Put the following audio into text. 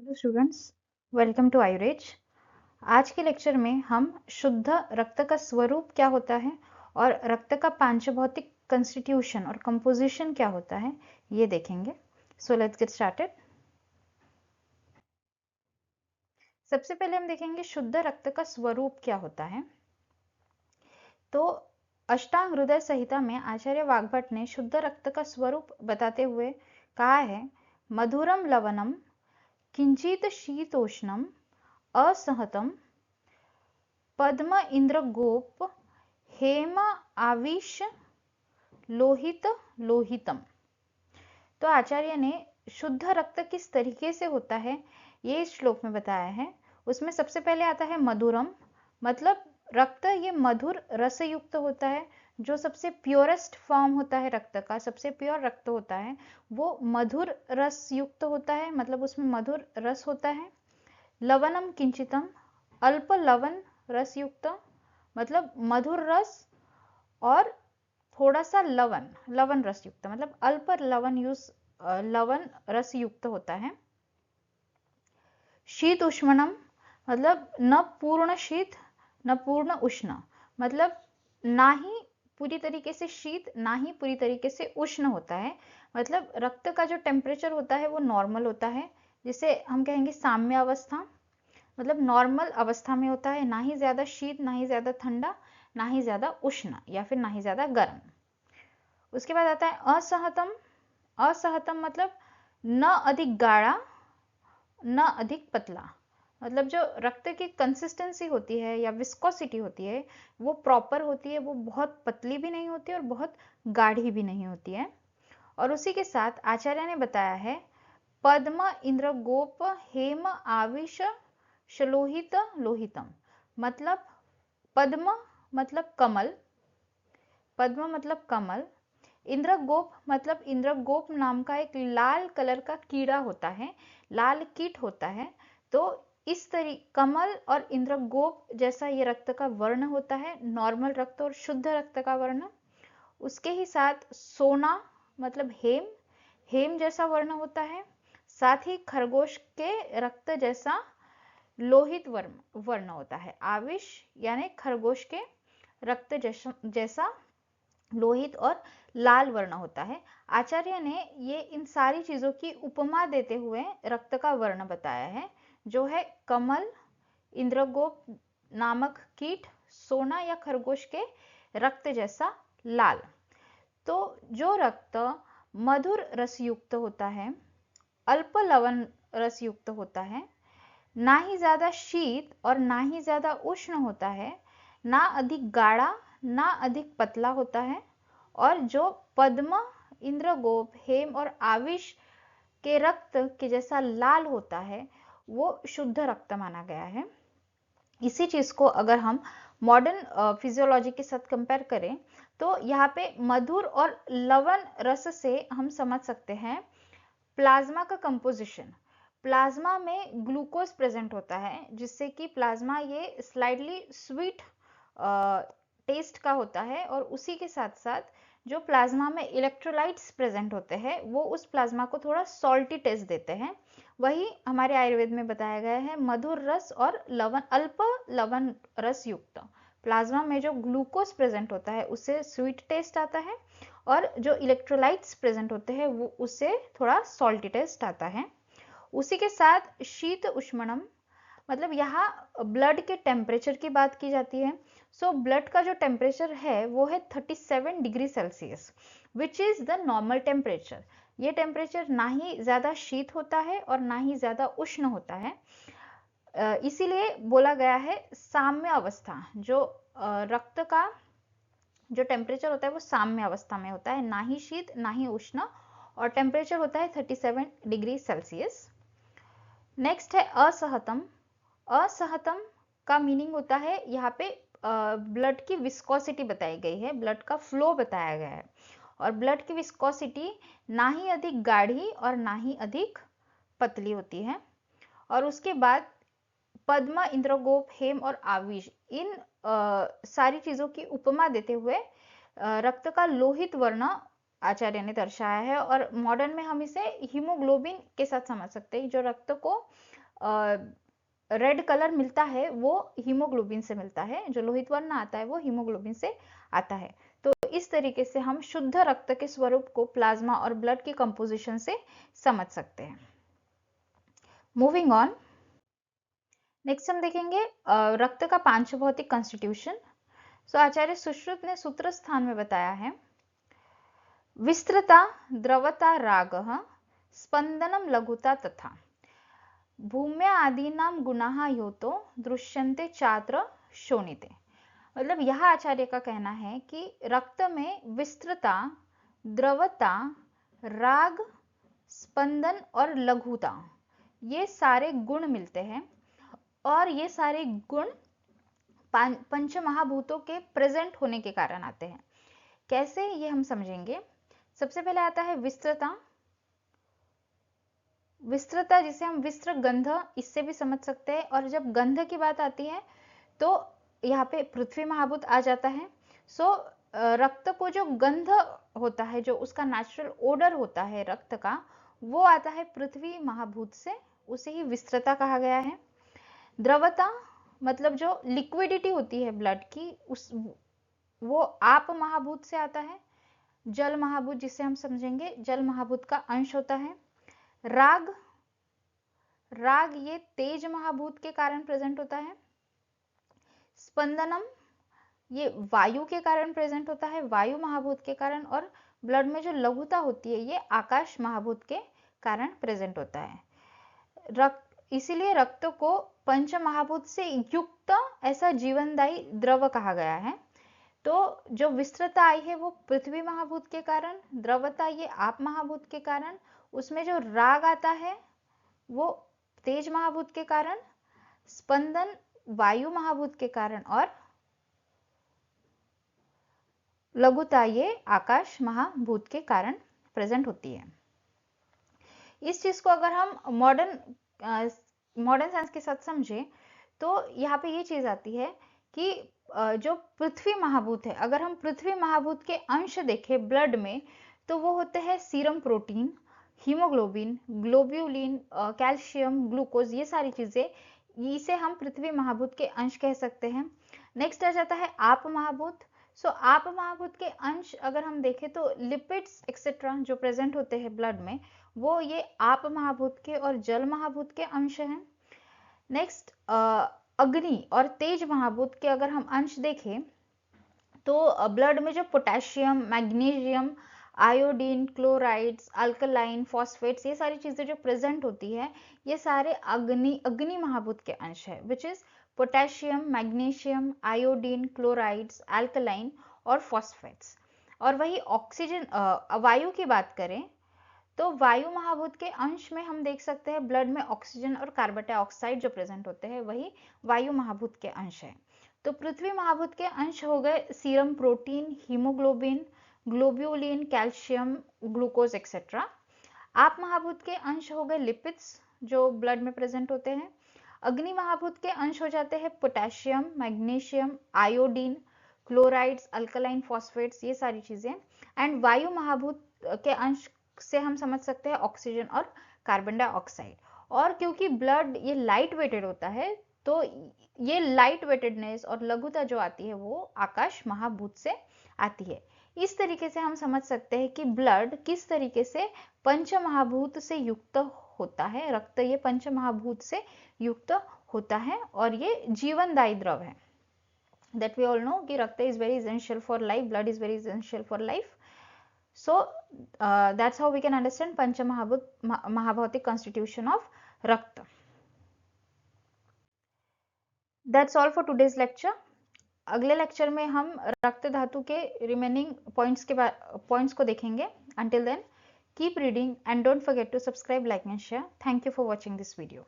Hello students, welcome to आयुरेज। आज के लेक्चर में हम शुद्ध रक्त का स्वरूप क्या होता है और रक्त का पांचभौतिक कंस्टिट्यूशन और कंपोजिशन क्या होता है ये देखेंगे। So let's get started. सबसे पहले हम देखेंगे शुद्ध रक्त का स्वरूप क्या होता है। तो अष्टांग हृदय संहिता में आचार्य वाग्भट ने शुद्ध रक्त का स्वरूप बताते हुए कहा है, मधुरम लवणम किंचित शीतोष्णम असहतम पद्म इंद्र गोप हेम आविश लोहित लोहितम। तो आचार्य ने शुद्ध रक्त किस तरीके से होता है ये इस श्लोक में बताया है। उसमें सबसे पहले आता है मधुरम, मतलब रक्त ये मधुर रस युक्त होता है। जो सबसे प्योरेस्ट फॉर्म होता है रक्त का, सबसे प्योर रक्त होता है वो मधुर रस युक्त होता है, मतलब उसमें मधुर रस होता है। लवणम किंचितम, अल्प लवण रस युक्त, मतलब मधुर रस और थोड़ा सा लवण रस युक्त, मतलब अल्प लवण रस युक्त होता है। शीत उष्णम, मतलब न पूर्ण शीत न पूर्ण उष्ण, मतलब ना ही पूरी तरीके से शीत ना ही पूरी तरीके से उष्ण होता है। मतलब रक्त का जो टेम्परेचर होता है वो नॉर्मल होता है, जिसे हम कहेंगे साम्य अवस्था, मतलब नॉर्मल अवस्था में होता है। ना ही ज्यादा शीत ना ही ज्यादा ठंडा ना ही ज्यादा उष्ण या फिर ना ही ज्यादा गर्म। उसके बाद आता है असहतम। असहतम मतलब न अधिक गाढ़ा न अधिक पतला, मतलब जो रक्त की कंसिस्टेंसी होती है या विस्कोसिटी होती है वो प्रॉपर होती है, वो बहुत पतली भी नहीं होती और बहुत गाढ़ी भी नहीं होती है। और उसी के साथ आचार्य ने बताया है पद्म इंद्र गोप हेम आविश शलोहित लोहितम, मतलब पद्म मतलब कमल, पद्म मतलब कमल, इंद्रगोप मतलब इंद्रगोप नाम का एक लाल कलर का कीड़ा होता है, लाल कीट होता है। तो इस कमल और इंद्रगोप जैसा ये रक्त का वर्ण होता है, नॉर्मल रक्त और शुद्ध रक्त का वर्ण। उसके ही साथ सोना मतलब हेम, हेम जैसा वर्ण होता है। साथ ही खरगोश के रक्त जैसा लोहित वर्ण होता है। आविश यानी खरगोश के रक्त जैसा लोहित और लाल वर्ण होता है। आचार्य ने ये इन सारी चीजों की उपमा देते हुए रक्त का वर्ण बताया है, जो है कमल, इंद्रगोप नामक कीट, सोना या खरगोश के रक्त जैसा लाल। तो जो रक्त मधुर रस युक्त होता है, अल्प लवण रस युक्त होता है, ना ही ज्यादा शीत और ना ही ज्यादा उष्ण होता है, ना अधिक गाढ़ा ना अधिक पतला होता है, और जो पद्म इंद्रगोप हेम और आविश के रक्त के जैसा लाल होता है वो शुद्ध रक्त माना गया है। इसी चीज को अगर हम मॉडर्न फिजियोलॉजी के साथ कंपेयर करें तो यहाँ पे मधुर और लवण रस से हम समझ सकते हैं प्लाज्मा का कंपोजिशन। प्लाज्मा में ग्लूकोज प्रेजेंट होता है, जिससे कि प्लाज्मा ये स्लाइडली स्वीट टेस्ट का होता है, और उसी के साथ साथ जो प्लाज्मा में इलेक्ट्रोलाइट्स प्रेजेंट होते हैं वो उस प्लाज्मा को थोड़ा सॉल्टी टेस्ट देते हैं। वही हमारे आयुर्वेद में बताया गया है मधुर रस और लवण अल्प लवण रस युक्त। प्लाज्मा में जो ग्लूकोज प्रेजेंट होता है उससे स्वीट टेस्ट आता है, और जो इलेक्ट्रोलाइट्स प्रेजेंट होते हैं वो उससे थोड़ा सॉल्टी टेस्ट आता है। उसी के साथ शीत उष्णम, मतलब यहाँ ब्लड के टेम्परेचर की बात की जाती है। सो ब्लड का जो टेम्परेचर है वो है 37 degree Celsius, which is the normal temperature. ये टेम्परेचर ना ही ज्यादा शीत होता है और ना ही ज्यादा उष्ण होता है, इसीलिए बोला गया है साम्य अवस्था। जो रक्त का जो टेम्परेचर होता है वो साम्य अवस्था में होता है, ना ही शीत ना ही उष्ण, और टेम्परेचर होता है 37 डिग्री सेल्सियस। नेक्स्ट है असहतम। असहतम का मीनिंग होता है यहाँ पे ब्लड की विस्कोसिटी बताई गई है, ब्लड का फ्लो बताया गया है, और ब्लड की विस्कोसिटी ना ही अधिक गाढ़ी और ना ही अधिक पतली होती है। और उसके बाद पद्म इंद्रगोप हेम और आविश, इन सारी चीजों की उपमा देते हुए रक्त का लोहित वर्ण आचार्य ने दर्शाया है, और मॉडर्न में हम इसे हीमोग्लोबिन के साथ समझ सकते हैं। जो रक्त को रेड कलर मिलता है वो हीमोग्लोबिन से मिलता है, जो लोहित वर्ण आता है वो हीमोग्लोबिन से आता है। तो इस तरीके से हम शुद्ध रक्त के स्वरूप को प्लाज्मा और ब्लड की कंपोजिशन से समझ सकते हैं। मूविंग ऑन, नेक्स्ट हम देखेंगे रक्त का पांचभौतिक कॉन्स्टिट्यूशन। सो आचार्य सुश्रुत ने सूत्र स्थान में बताया है, विस्तृता द्रवता रागः स्पंदनम लघुता तथा भूम्या आदीनाम गुणाः योतो दृश्यन्ते चात्र शोणिते। मतलब यह आचार्य का कहना है कि रक्त में विस्तृता, द्रवता, राग, स्पंदन और लघुता ये सारे गुण मिलते हैं, और ये सारे गुण पंच महाभूतों के प्रेजेंट होने के कारण आते हैं। कैसे, ये हम समझेंगे। सबसे पहले आता है विस्तृता। विस्तृता जिसे हम विस्तृत गंध इससे भी समझ सकते हैं, और जब गंध की बात आती है तो यहाँ पे पृथ्वी महाभूत आ जाता है। सो रक्त को जो गंध होता है, जो उसका नेचुरल ओडर होता है रक्त का, वो आता है पृथ्वी महाभूत से, उसे ही विस्तृता कहा गया है। द्रवता मतलब जो लिक्विडिटी होती है ब्लड की, वो आप महाभूत से आता है। जल महाभूत जिसे हम समझेंगे जल महाभूत का अंश होता है। राग, राग ये तेज महाभूत के कारण प्रेजेंट होता है। स्पंदनम ये वायु के कारण प्रेजेंट होता है, वायु महाभूत के कारण। और ब्लड में जो लघुता होती है ये आकाश महाभूत के कारण प्रेजेंट होता है। रक्त, इसीलिए रक्त को पंच महाभूत से युक्त ऐसा जीवनदायी द्रव कहा गया है। तो जो विस्तृता आई है वो पृथ्वी महाभूत के कारण, द्रवता ये आप महाभूत के कारण, उसमें जो राग आता है वो तेज महाभूत के कारण, स्पंदन वायु महाभूत के कारण, और लघुता ये आकाश महाभूत के कारण प्रेजेंट होती है। इस चीज को अगर हम मॉडर्न साइंस के साथ समझे तो यहाँ पे ये चीज आती है कि जो पृथ्वी महाभूत है, अगर हम पृथ्वी महाभूत के अंश देखें ब्लड में, तो वो होते हैं serum protein, haemoglobin, globulin, calcium, glucose, ये सारी चीजें, इसे हम पृथ्वी महाभूत के अंश कह सकते हैं। नेक्स्ट आ जाता है आप महाभूत। सो आप महाभूत के अंश अगर हम देखें तो लिपिड्स एक्सेट्रा जो प्रेजेंट होते हैं ब्लड में, वो ये आप महाभूत के और जल महाभूत के अंश हैं। नेक्स्ट अग्नि और तेज महाभूत के अगर हम अंश देखें तो ब्लड में जो potassium, magnesium, iodine, chlorides, alkaline, phosphates, ये सारी चीजें जो प्रेजेंट होती है, ये सारे अग्नि महाभूत के अंश है, which is potassium, magnesium, iodine, chlorides, alkaline और फॉस्फेट्स। और वही ऑक्सीजन, वायु की बात करें तो वायु महाभूत के अंश में हम देख सकते हैं ब्लड में ऑक्सीजन और कार्बन डाइऑक्साइड जो प्रेजेंट होते हैं, वही वायु महाभूत के अंश है। तो पृथ्वी महाभूत के अंश हो गए serum protein, haemoglobin, globulin, calcium, glucose etcetera. आप महाभूत के अंश हो गए लिपिड्स जो ब्लड में प्रेजेंट होते हैं। अग्नि महाभूत के अंश हो जाते हैं potassium, magnesium, iodine, chlorides, alkaline, phosphates, ये सारी चीजें। एंड वायु महाभूत के अंश से हम समझ सकते हैं ऑक्सीजन और कार्बन डाइऑक्साइड। और क्योंकि ब्लड ये लाइट वेटेड होता है, तो ये लाइट वेटेडनेस और लघुता जो आती है वो आकाश महाभूत से आती है। इस तरीके से हम समझ सकते हैं कि ब्लड किस तरीके से पंच महाभूत से युक्त होता है, रक्त ये पंच महाभूत से युक्त होता है, और ये जीवनदायी द्रव है। That we all know कि रक्त is very essential for life, blood is very essential for life. So that's how we can understand Pancha Mahabhautik constitution of Rakta. That's all for today's lecture. अगले lecture में हम रक्त धातु के remaining points को देखेंगे. Until then, keep reading and don't forget to subscribe, like and share. Thank you for watching this video.